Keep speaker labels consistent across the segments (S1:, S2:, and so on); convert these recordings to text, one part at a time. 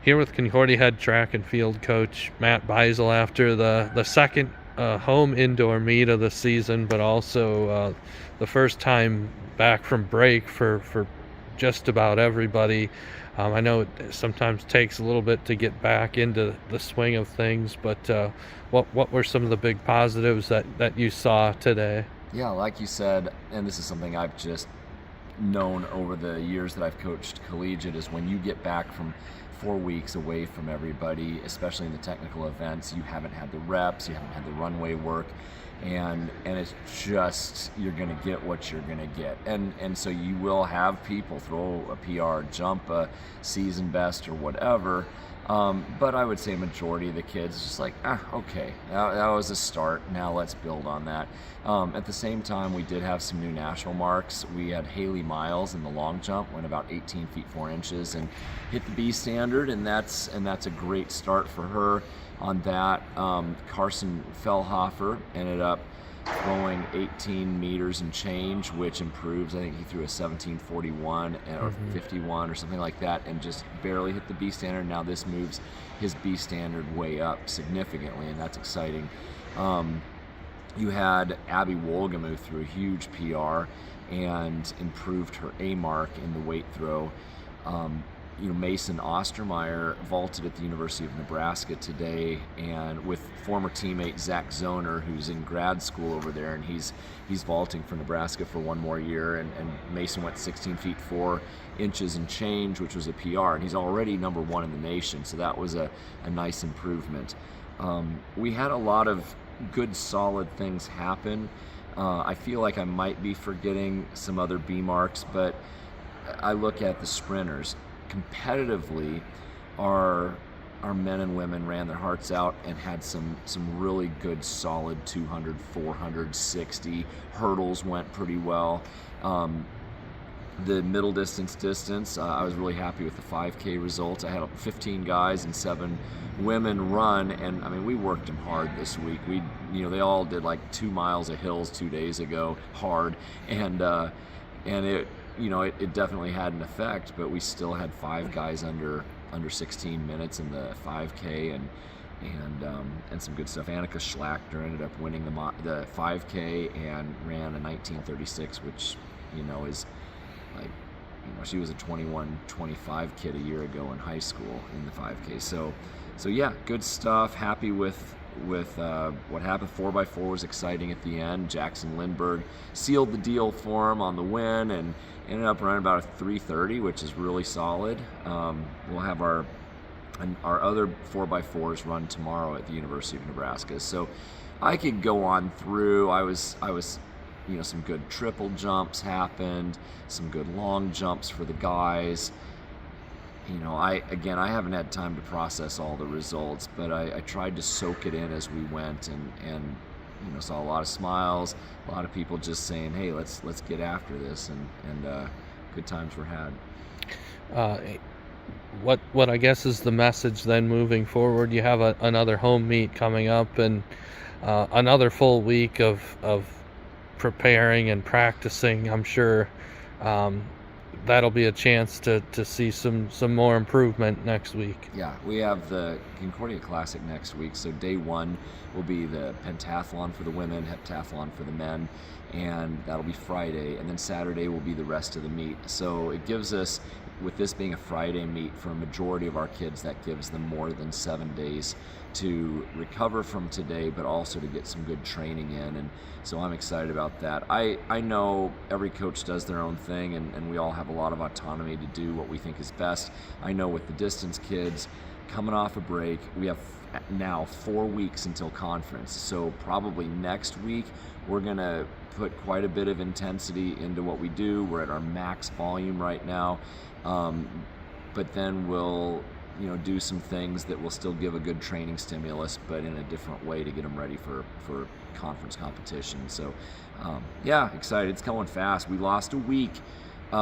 S1: here with Concordia head track and field coach Matt Beisel after the second home indoor meet of the season, but also the first time back from break for just about everybody. I know it sometimes takes a little bit to get back into the swing of things, but what were some of the big positives that you saw today?
S2: Yeah, like you said, and this is something I've just known over the years that I've coached collegiate, is when you get back from 4 weeks away from everybody, especially in the technical events, you haven't had the reps, you haven't had the runway work, and it's just, you're gonna get what you're gonna get. And so you will have people throw a PR, jump a season best or whatever. But I would say majority of the kids just like, okay, that was a start. Now let's build on that. At the same time, we did have some new national marks. We had Haley Miles in the long jump, went about 18 feet 4 inches and hit the B standard, and that's a great start for her on that. Carson Fellhofer ended up throwing 18 meters and change, which improves. I think he threw a 17:41 or 51 or something like that, and just barely hit the B standard. Now this moves his B standard way up significantly, and that's exciting. You had Abby Wolgam, who threw a huge PR and improved her A mark in the weight throw. Mason Ostermeyer vaulted at the University of Nebraska today, and with former teammate Zach Zoner, who's in grad school over there, and he's vaulting for Nebraska for one more year, and Mason went 16 feet 4 inches and change, which was a PR, and he's already number 1 in the nation, so that was a nice improvement. We had a lot of good solid things happen. I feel like I might be forgetting some other B marks, but I look at the sprinters. Competitively, our men and women ran their hearts out and had some really good solid 200, 400, 60 hurdles went pretty well. The middle distance, I was really happy with the 5K results. I had 15 guys and 7 women run, and I mean, we worked them hard this week. They all did like 2 miles of hills 2 days ago, hard, and it definitely had an effect, but we still had 5 guys under 16 minutes in the 5K, and some good stuff. Annika Schlachter ended up winning the 5K and ran a 19:36, which is like, she was a 21-25 kid a year ago in high school in the 5K. So yeah, good stuff. Happy with what happened. 4x4 was exciting at the end. Jackson Lindbergh sealed the deal for him on the win and ended up running about a 3:30, which is really solid. We'll have our other 4x4s run tomorrow at the University of Nebraska. So I could go on through. I was some good triple jumps happened, some good long jumps for the guys. I haven't had time to process all the results, but I tried to soak it in as we went, and saw a lot of smiles, a lot of people just saying, hey, let's get after this, and good times were had.
S1: What I guess is the message then moving forward? You have another home meet coming up, and another full week of preparing and practicing. I'm sure that'll be a chance to see some more improvement next week.
S2: Yeah, we have the Concordia Classic next week, so day 1 will be the pentathlon for the women, heptathlon for the men, and that'll be Friday, and then Saturday will be the rest of the meet. So it gives us, with this being a Friday meet, for a majority of our kids, that gives them more than 7 days to recover from today, but also to get some good training in, and so I'm excited about that. I know every coach does their own thing, and we all have a lot of autonomy to do what we think is best. I know with the distance kids, coming off a break, we have now 4 weeks until conference, so probably next week we're gonna put quite a bit of intensity into what we do. We're at our max volume right now, but then we'll do some things that will still give a good training stimulus, but in a different way to get them ready for conference competition. So yeah, excited. It's going fast. We lost a week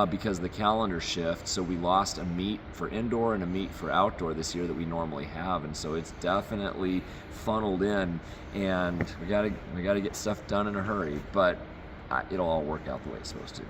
S2: because of the calendar shift, so we lost a meet for indoor and a meet for outdoor this year that we normally have, and so it's definitely funneled in, and we gotta get stuff done in a hurry, but it'll all work out the way it's supposed to.